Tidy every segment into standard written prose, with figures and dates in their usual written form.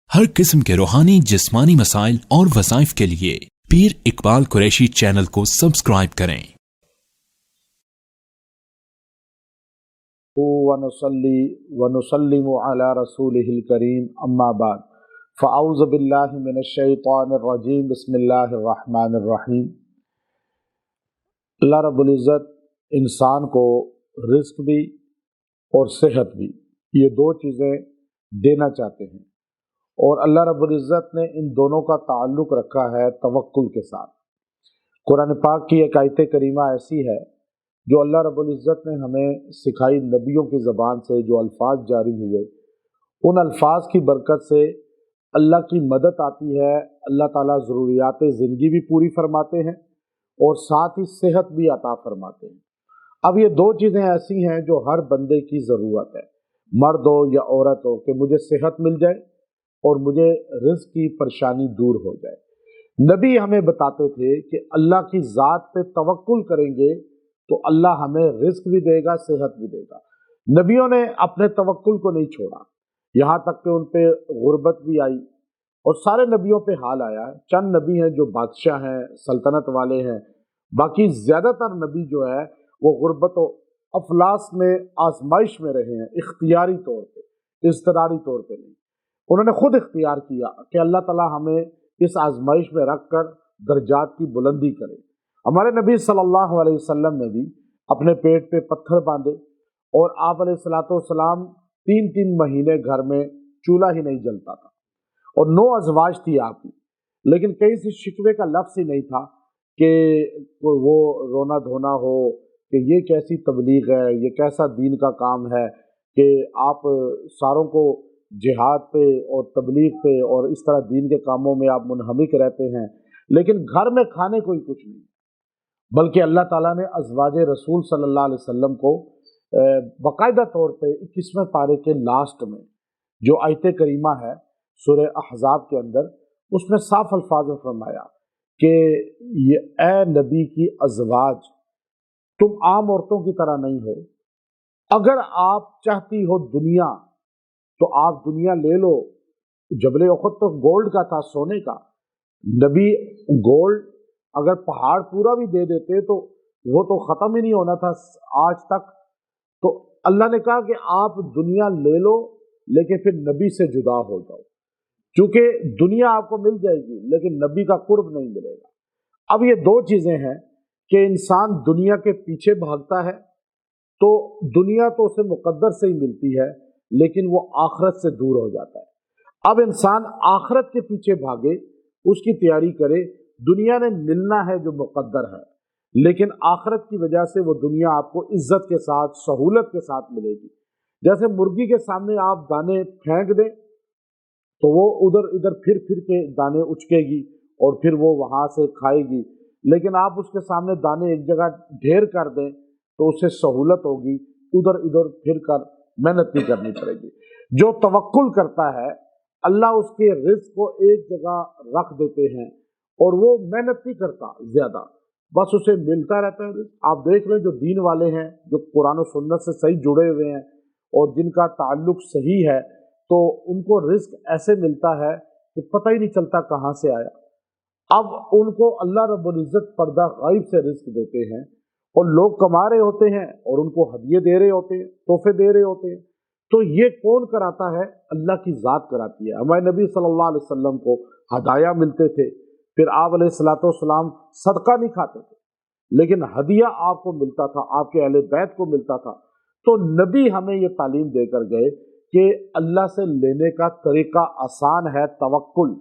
हर किस्म के रूहानी जिस्मानी मसाइल और वज़ाइफ के लिए पीर इकबाल कुरैशी चैनल को सब्सक्राइब करें। वनुसल्ली वनुसल्लिमु अला रसूलिहिल करीम अम्मा बाद फ़अऊज़ु बिल्लाहि मिनश शैतानिर रजीम बिस्मिल्लाहिर रहमानिर रहीम। अल्लाह रब्बुल इज़्ज़त इंसान को रिज़्क़ भी और सेहत भी, ये दो चीज़ें देना चाहते हैं, और अल्लाह रब्बुल इज़्ज़त ने इन दोनों का ताल्लुक़ रखा है तवक्कुल के साथ। कुरान पाक की एक आयत करीमा ऐसी है जो अल्लाह रब्बुल इज़्ज़त ने हमें सिखाई, नबियों की ज़बान से जो अल्फाज जारी हुए, उन अल्फाज की बरकत से अल्लाह की मदद आती है। अल्लाह ताला ज़रूरियात ज़िंदगी भी पूरी फरमाते हैं और साथ ही सेहत भी अता फरमाते हैं। अब ये दो चीज़ें ऐसी हैं जो हर बंदे की ज़रूरत है, मर्द हो या औरत हो, कि मुझे सेहत मिल जाए और मुझे रिज़्क़ की परेशानी दूर हो जाए। नबी हमें बताते थे कि अल्लाह की ज़ात पे तवक्कुल करेंगे तो अल्लाह हमें रिज़्क़ भी देगा, सेहत भी देगा। नबियों ने अपने तवक्कुल को नहीं छोड़ा, यहाँ तक कि उन पे गुर्बत भी आई और सारे नबियों पे हाल आया है। चंद नबी हैं जो बादशाह हैं, सल्तनत वाले हैं, बाकी ज़्यादातर नबी जो है वो गुर्बत और अफलास में, आजमाइश में रहे हैं, इख्तियारी तौर पे, इज़्तिरारी तौर पे नहीं। उन्होंने खुद इख्तियार किया कि अल्लाह ताला हमें इस आजमाइश में रख कर दर्जात की बुलंदी करे। हमारे नबी सल्लल्लाहु अलैहि वसल्लम ने भी अपने पेट पे पत्थर बांधे और आप अलैहिस्सलाम 3-3 महीने घर में चूल्हा ही नहीं जलता था और 9 अज़वाज थी आपकी, लेकिन कहीं से शिकवे का लफ्ज़ ही नहीं था कि वो रोना धोना हो कि ये कैसी तबलीग है, ये कैसा दीन का काम है कि आप सारों को जिहाद पे और तबलीग पे और इस तरह दीन के कामों में आप मुनहमिक रहते हैं, लेकिन घर में खाने को ही कुछ नहीं। बल्कि अल्लाह ताला ने अज़वाजे रसूल सल्लल्लाहु अलैहि वसल्लम को बाकायदा तौर पे 21वें पारे के लास्ट में जो आयत करीमा है सूरह अहज़ाब के अंदर, उसमें साफ अल्फाज में फरमाया कि ये ए नबी की अज़वाज, तुम आम औरतों की तरह नहीं हो। अगर आप चाहती हो दुनिया तो आप दुनिया ले लो। जबल उहद तो गोल्ड का था, सोने का। नबी गोल्ड अगर पहाड़ पूरा भी दे देते तो वो तो ख़त्म ही नहीं होना था आज तक। तो अल्लाह ने कहा कि आप दुनिया ले लो, लेकिन फिर नबी से जुदा हो जाओ, क्योंकि दुनिया आपको मिल जाएगी लेकिन नबी का कुर्ब नहीं मिलेगा। अब ये दो चीज़ें हैं कि इंसान दुनिया के पीछे भागता है तो दुनिया तो उसे मुकद्दर से ही मिलती है, लेकिन वो आखिरत से दूर हो जाता है। अब इंसान आखिरत के पीछे भागे, उसकी तैयारी करे। दुनिया ने मिलना है जो मुकद्दर है, लेकिन आखिरत की वजह से वो दुनिया आपको इज्जत के साथ, सहूलत के साथ मिलेगी। जैसे मुर्गी के सामने आप दाने फेंक दें तो वो उधर इधर फिर फिर के दाने उचकेगी और फिर वो वहां से खाएगी, लेकिन आप उसके सामने दाने एक जगह ढेर कर दें तो उसे सहूलत होगी, उधर इधर फिर कर मेहनत नहीं करनी पड़ेगी। जो तवक्कुल करता है अल्लाह उसके रिज़्क़ को एक जगह रख देते हैं और वो मेहनत नहीं करता ज्यादा, बस उसे मिलता रहता है। आप देख लें जो दीन वाले हैं, जो कुरान और सुन्नत से सही जुड़े हुए हैं और जिनका ताल्लुक सही है, तो उनको रिज़्क़ ऐसे मिलता है कि पता ही नहीं चलता कहाँ से आया। अब उनको अल्लाह रब्बुल इज़्ज़त पर्दा गायब से रिज़्क़ देते हैं और लोग कमा रहे होते हैं और उनको हदिये दे रहे होते हैं, तोहफे दे रहे होते हैं। तो ये कौन कराता है? अल्लाह की ज़ात कराती है। हमारे नबी सल्लल्लाहु अलैहि वसल्लम को हदाया मिलते थे, फिर आप अलैहिस्सलाम सदका नहीं खाते थे, लेकिन हदिया आपको मिलता था, आपके अहले बैत को मिलता था। तो नबी हमें ये तालीम देकर गए कि अल्लाह से लेने का तरीका आसान है, तवक्कुल।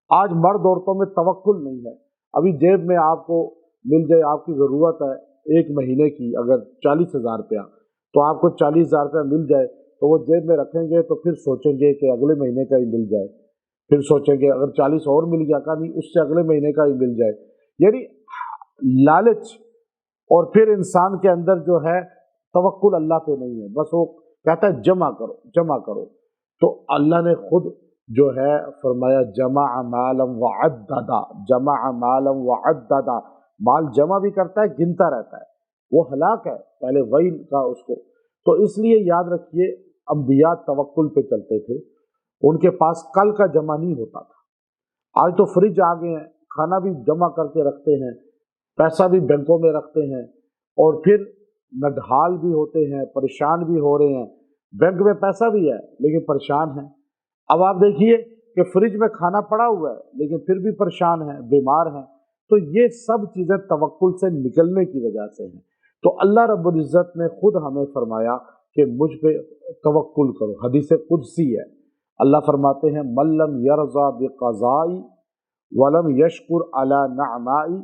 आज मर्द औरतों में तवक्कुल नहीं है। अभी जेब में आपको मिल जाए, आपकी ज़रूरत है एक महीने की अगर 40,000 रुपया, तो आपको 40,000 रुपया मिल जाए तो वो जेब में रखेंगे तो फिर सोचेंगे कि अगले महीने का ही मिल जाए, फिर सोचेंगे अगर 40 और मिल गया, का नहीं उससे अगले महीने का ही मिल जाए। यानी लालच, और फिर इंसान के अंदर जो है तवक्कुल अल्लाह पे नहीं है, बस वो कहता है जमा करो जमा करो। तो अल्लाह ने खुद जो है फरमाया जमा मालम व अद्ददा, जमा मालम व अद्ददा, माल जमा भी करता है, गिनता रहता है, वो हलाक है पहले वही का उसको। तो इसलिए याद रखिए, अंबिया तवक्कुल पे चलते थे उनके पास कल का जमा नहीं होता था। आज तो फ्रिज आ गए हैं, खाना भी जमा करके रखते हैं, पैसा भी बैंकों में रखते हैं, और फिर नढाल भी होते हैं, परेशान भी हो रहे हैं। बैंक में पैसा भी है लेकिन परेशान है। अब आप देखिए कि फ्रिज में खाना पड़ा हुआ है लेकिन फिर भी परेशान है, बीमार है। तो ये सब चीज़ें तवक्कुल से निकलने की वजह से हैं। तो अल्लाह रब्बुल इज़्ज़त ने खुद हमें फरमाया कि मुझ पे तवक्कुल करो। हदीस कुदसी है, अल्लाह फरमाते हैं मल्लम यरज़ा बिक़ज़ाई वलम यशकुर अला नअमाई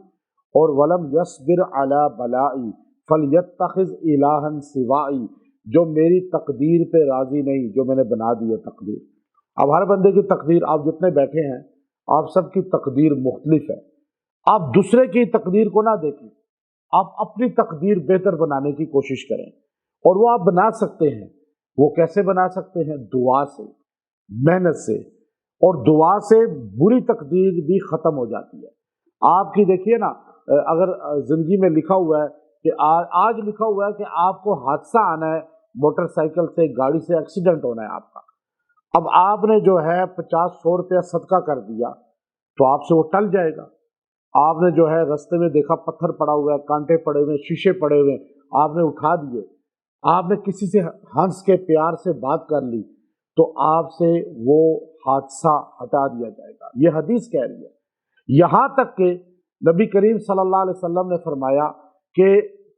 और वलम यस्बिर अला बलाई फलयत्तखिज़ इलाहन सिवाई। जो मेरी तकदीर पे राज़ी नहीं, जो मैंने बना दी है तकदीर। अब हर बंदे की तकदीर, आप जितने बैठे हैं आप सबकी तकदीर मुख्तलिफ है। आप दूसरे की तकदीर को ना देखें, आप अपनी तकदीर बेहतर बनाने की कोशिश करें, और वो आप बना सकते हैं। वो कैसे बना सकते हैं? दुआ से, मेहनत से, और दुआ से बुरी तकदीर भी ख़त्म हो जाती है। आपकी देखिए ना, अगर ज़िंदगी में लिखा हुआ है कि आज लिखा हुआ है कि आपको हादसा आना है, मोटरसाइकिल से, गाड़ी से एक्सीडेंट होना है आपका। अब आपने जो है 50-100 रुपया सदका कर दिया तो आपसे वो टल जाएगा। आपने जो है रास्ते में देखा पत्थर पड़ा हुआ है, कांटे पड़े हुए, शीशे पड़े हुए, आपने उठा दिए। आपने किसी से हंस के प्यार से बात कर ली तो आपसे वो हादसा हटा दिया जाएगा। ये हदीस कह रही है। यहाँ तक कि नबी करीम सल्लल्लाहु अलैहि वसल्लम ने फरमाया कि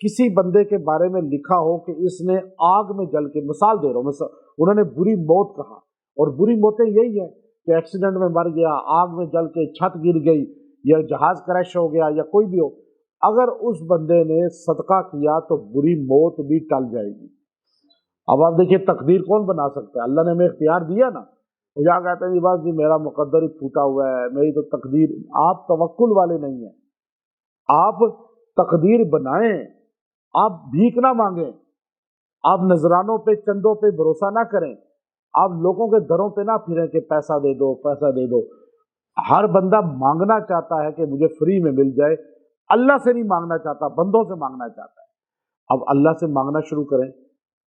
किसी बंदे के बारे में लिखा हो कि इसने आग में जल के, मिसाल दे रहा हूँ, उन्होंने बुरी मौत कहा, और बुरी मौतें यही है कि एक्सीडेंट में मर गया, आग में जल के छत गिर गई, या जहाज क्रैश हो गया, या कोई भी हो। अगर उस बंदे ने सदका किया तो बुरी मौत भी टल जाएगी। अब आप देखिए तकदीर कौन बना सकता है? अल्लाह ने हमें इख्तियार दिया ना। वो क्या कहते हैं जी, बस जी मेरा मुकद्दर ही फूटा हुआ है, मेरी तो तकदीर। आप तवक्कुल वाले नहीं हैं। आप तकदीर बनाएं, आप भीख ना मांगें, आप नजरानों पे, चंदों पे भरोसा ना करें, आप लोगों के दरों पे ना फिरें कि पैसा दे दो, पैसा दे दो। हर बंदा मांगना चाहता है कि मुझे फ्री में मिल जाए, अल्लाह से नहीं मांगना चाहता, बंदों से मांगना चाहता है। अब अल्लाह से मांगना शुरू करें,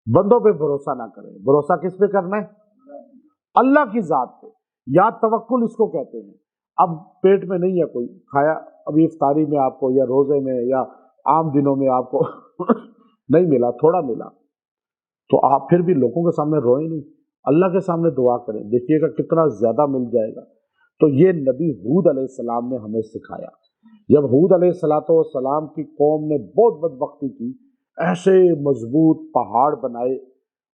बंदों पे भरोसा ना करें। भरोसा किस पे करना है? अल्लाह की जात पे। या तवक्कुल इसको कहते हैं। अब पेट में नहीं है कोई खाया, अभी इफ्तारी में आपको, या रोजे में, या आम दिनों में आपको नहीं मिला, थोड़ा मिला, तो आप फिर भी लोगों के सामने रोए नहीं, अल्लाह के सामने दुआ करें, देखिएगा कितना ज्यादा मिल जाएगा। तो ये नबी हूद अलैहिस्सलाम ने हमें सिखाया। जब हूद अलैहिस्सलाम की कौम ने बहुत बदबख्ती की, ऐसे मजबूत पहाड़ बनाए,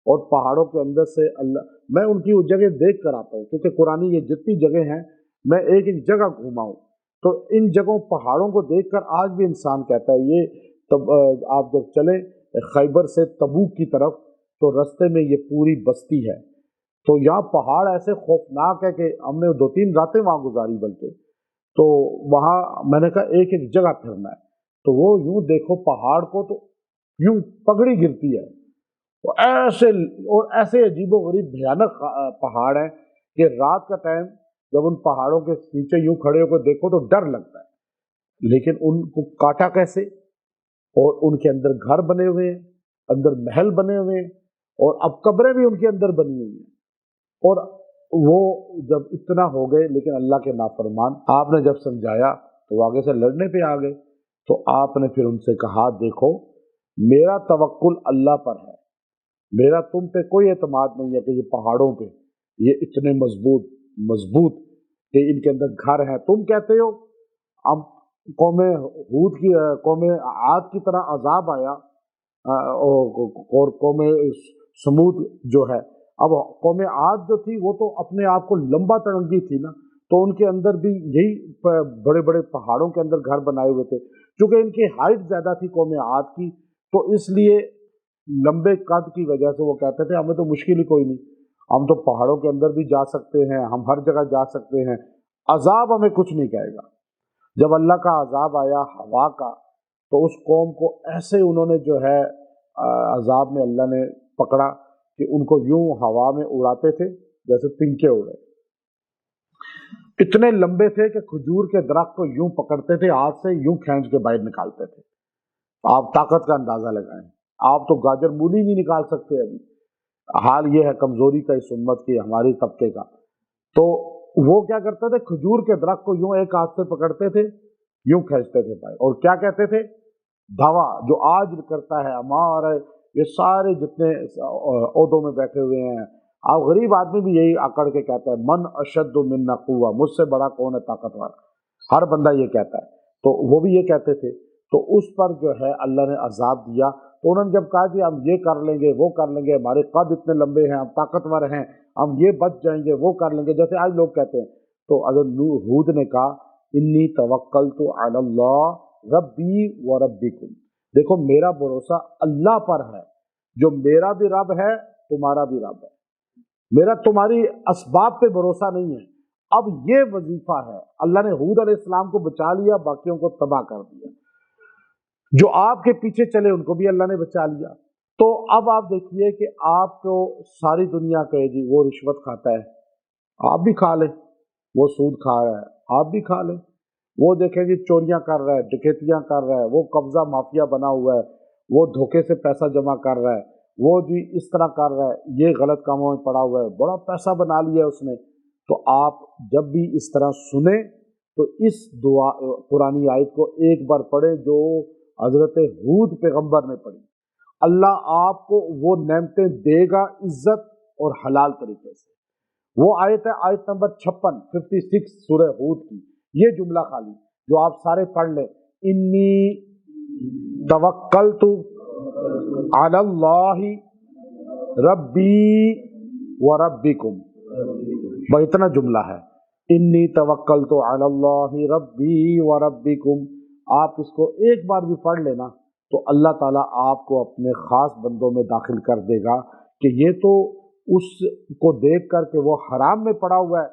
और पहाड़ों के अंदर से अल्लाह, मैं उनकी वो जगह देख कर आता हूँ, क्योंकि कुरानी ये जितनी जगह हैं मैं एक एक जगह घूमा हूँ, तो इन जगहों पहाड़ों को देखकर आज भी इंसान कहता है ये। तब आप जब चले खैबर से तबूक की तरफ तो रास्ते में ये पूरी बस्ती है, तो यहाँ पहाड़ ऐसे खौफनाक है कि हमने 2-3 रातें वहाँ गुजारी। बल्कि तो वहाँ मैंने कहा एक एक जगह फिरना है, तो वो यूं देखो पहाड़ को, तो यूं पगड़ी गिरती है, तो ऐसे और ऐसे अजीबोगरीब भयानक पहाड़ हैं कि रात का टाइम जब उन पहाड़ों के नीचे यूं खड़े होकर देखो तो डर लगता है। लेकिन उनको काटा कैसे? और उनके अंदर घर बने हुए हैं, अंदर महल बने हुए हैं, और अब कब्रें भी उनके अंदर बनी हुई हैं। और वो जब इतना हो गए, लेकिन अल्लाह के नाफरमान, आपने जब समझाया तो वो आगे से लड़ने पे आ गए। तो आपने फिर उनसे कहा देखो मेरा तवक्कुल अल्लाह पर है, मेरा तुम पे कोई एतमाद नहीं है कि ये पहाड़ों पे ये इतने मजबूत मजबूत कि इनके अंदर घर है। तुम कहते हो अब कौमे हूद की, कौमे आद की तरह अजाब आया, और कौमे समूद जो है, अब कौमे आद जो थी वो तो अपने आप को लंबा तरंगी थी ना, तो उनके अंदर भी यही बड़े बड़े पहाड़ों के अंदर घर बनाए हुए थे। क्योंकि इनकी हाइट ज्यादा थी कौमे आद की, तो इसलिए लंबे कद की वजह से वो कहते थे हमें तो मुश्किल ही कोई नहीं, हम तो पहाड़ों के अंदर भी जा सकते हैं, हम हर जगह जा सकते हैं, अजाब हमें कुछ नहीं कहेगा। जब अल्लाह का अजाब आया हवा का, तो उस कौम को ऐसे उन्होंने जो है अजाब में अल्लाह ने पकड़ा कि उनको यूं हवा में उड़ाते थे जैसे तिनके उड़े। इतने लंबे थे कि खजूर के दरख्त को यूं पकड़ते थे, हाथ से यूं खींच के बाहर निकालते थे। आप ताकत का अंदाजा लगाएं, आप तो गाजर मूली नहीं निकाल सकते। अभी हाल ये है कमजोरी का इस उम्मत की, हमारी तबके का। تو وہ کیا کرتے تھے, کھجور کے درخت کو یوں ایک ہاتھ سے پکڑتے تھے, یوں کھینچتے تھے بھائی, اور کیا کہتے تھے, دھوا جو آج کرتا ہے ہمارے یہ سارے جتنے عہدوں میں بیٹھے ہوئے ہیں, آپ غریب آدمی بھی یہی اکڑ کے کہتا ہے من اشد منا قوہ, مجھ سے بڑا کون ہے طاقتور, ہر بندہ یہ کہتا ہے. تو وہ بھی یہ کہتے تھے. تو اس پر جو ہے اللہ نے عذاب دیا. تو انہوں نے جب کہا کہ ہم یہ کر لیں گے وہ کر لیں گے, ہمارے قد اتنے لمبے ہیں, ہم طاقتور ہیں, ہم یہ بچ جائیں گے وہ کر لیں گے, جیسے آج لوگ کہتے ہیں. تو حضرت ہود نے کہا انی توکلت علی اللہ ربی و ربکم, دیکھو میرا بھروسہ اللہ پر ہے, جو میرا بھی رب ہے تمہارا بھی رب ہے, میرا تمہاری اسباب پہ بھروسہ نہیں ہے. اب یہ وظیفہ ہے, اللہ نے ہود علیہ السلام کو بچا لیا, باقیوں کو تباہ کر دیا. جو آپ کے پیچھے چلے ان کو بھی اللہ نے بچا لیا. تو اب آپ دیکھیے کہ آپ کو ساری دنیا کہے جی وہ رشوت کھاتا ہے, آپ بھی کھا لیں, وہ سود کھا رہا ہے آپ بھی کھا لیں, وہ دیکھیں جی چوریاں کر رہا ہے, ڈکیتیاں کر رہا ہے, وہ قبضہ مافیا بنا ہوا ہے, وہ دھوکے سے پیسہ جمع کر رہا ہے, وہ جی اس طرح کر رہا ہے, یہ غلط کاموں میں پڑا ہوا ہے, بڑا پیسہ بنا لیا اس نے. تو آپ جب بھی اس طرح سنیں تو اس دعا قرآنی آیت کو ایک بار پڑھیں جو حضرت ہود پیغمبر نے پڑھی. اللہ آپ کو وہ نعمتیں دے گا عزت اور حلال طریقے سے. وہ آیت ہے آیت نمبر 56 سورہ ہود کی, یہ جملہ خالی جو آپ سارے پڑھ لیں, انی توکلت علی اللہ ربی و ربکم, بس اتنا جملہ ہے, انی توکلت علی اللہ ربی و ربکم. آپ اس کو ایک بار بھی پڑھ لینا تو اللہ تعالیٰ آپ کو اپنے خاص بندوں میں داخل کر دے گا کہ یہ تو اس کو دیکھ کر کہ وہ حرام میں پڑا ہوا ہے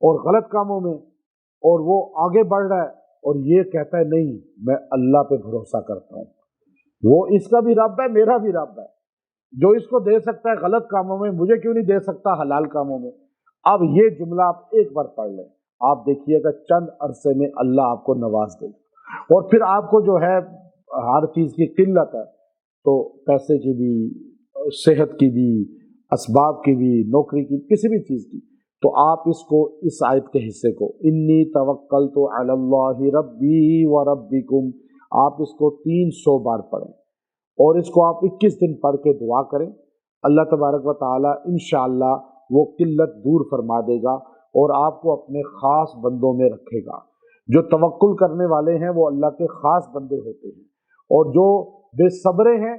اور غلط کاموں میں, اور وہ آگے بڑھ رہا ہے, اور یہ کہتا ہے نہیں میں اللہ پہ بھروسہ کرتا ہوں, وہ اس کا بھی رب ہے میرا بھی رب ہے, جو اس کو دے سکتا ہے غلط کاموں میں مجھے کیوں نہیں دے سکتا حلال کاموں میں. اب یہ جملہ آپ ایک بار پڑھ لیں, آپ دیکھیے گا چند عرصے میں اللہ آپ کو نواز دے گا. اور پھر آپ کو جو ہے ہر چیز کی قلت ہے, تو پیسے کی بھی, صحت کی بھی, اسباب کی بھی, نوکری کی, کسی بھی چیز کی, تو آپ اس کو اس آیت کے حصے کو انی توکلت علی اللہ ربی و ربکم, آپ اس کو 300 بار پڑھیں اور اس کو آپ 21 دن پڑھ کے دعا کریں. اللہ تبارک و تعالی انشاءاللہ وہ قلت دور فرما دے گا اور آپ کو اپنے خاص بندوں میں رکھے گا. جو توکل کرنے والے ہیں وہ اللہ کے خاص بندے ہوتے ہیں, اور جو بے صبرے ہیں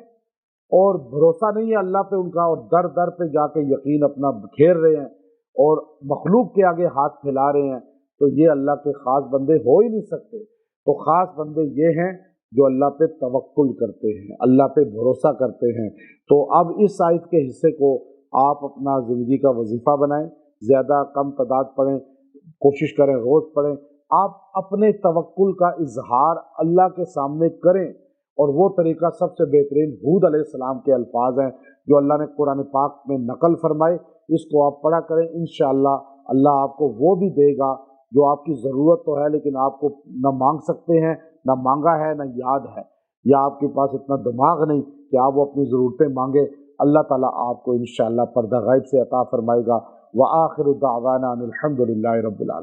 اور بھروسہ نہیں ہے اللہ پہ ان کا, اور در در پہ جا کے یقین اپنا بکھیر رہے ہیں اور مخلوق کے آگے ہاتھ پھیلا رہے ہیں, تو یہ اللہ کے خاص بندے ہو ہی نہیں سکتے. تو خاص بندے یہ ہیں جو اللہ پہ توکل کرتے ہیں, اللہ پہ بھروسہ کرتے ہیں. تو اب اس آیت کے حصے کو آپ اپنا زندگی کا وظیفہ بنائیں, زیادہ کم تعداد پڑھیں, کوشش کریں روز پڑھیں. آپ اپنے توکل کا اظہار اللہ کے سامنے کریں, اور وہ طریقہ سب سے بہترین ہود علیہ السلام کے الفاظ ہیں جو اللہ نے قرآن پاک میں نقل فرمائے, اس کو آپ پڑھا کریں. انشاءاللہ اللہ آپ کو وہ بھی دے گا جو آپ کی ضرورت تو ہے لیکن آپ کو نہ مانگ سکتے ہیں, نہ مانگا ہے, نہ یاد ہے, یا آپ کے پاس اتنا دماغ نہیں کہ آپ وہ اپنی ضرورتیں مانگے. اللہ تعالیٰ آپ کو انشاءاللہ پردہ غیب سے عطا فرمائے گا. وآخر دعوانا ان الحمد للہ رب العالمین.